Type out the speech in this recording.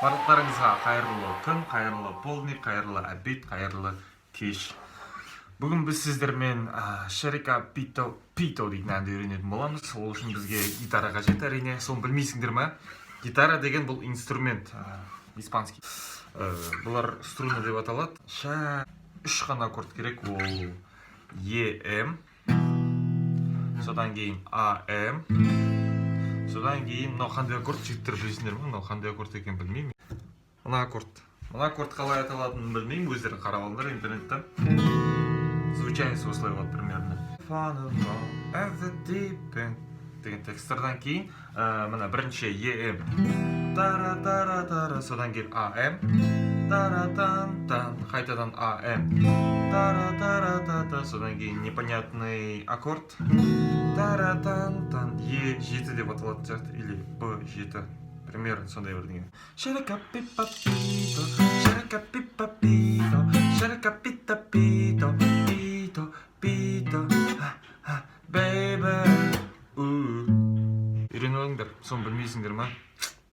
Барлықтарыңызға қайырлы күн, қайырлы полдник, қайырлы обед, қайырлы кеш. Бүгін біз сіздермен Шерика Пито дейтін әнді үйренетін боламыз. Ол үшін бізге гитара қажет, әрине. Соны білмейсіңдер ме? Гитара деген бұл инструмент, испанский. Бұлар струна деп аталады. Үш қана аккорд керек. Ол Ем, содан кейін Ам, содан кейін мынау қандай аккорд, жігіттер білесіңдер ме? Мынау қандай аккорд екен білмеймін. Мына аккорд қалай аталатынын білмеймін, өздері қарап алыңдар интернеттен. Звучаниесі осылай болады примерно. Деген текстерден кейін мына бірінші Ем, тара-тара-тара, содан кейін Ам, тара-тан-тан, қайтадан Ам, тара-тара-тата, содан кейін непонятный аккорд, тара-тан-тан, Е7 деп аталатын сияқты, или Б7, примерно сондай бірдеңе. Шерека-пипа-пито, шерека-пипа-пито, шерека-пита-пито, пито, бейбі. Үйреніп алыңдар, соны білмейсіңдер ма?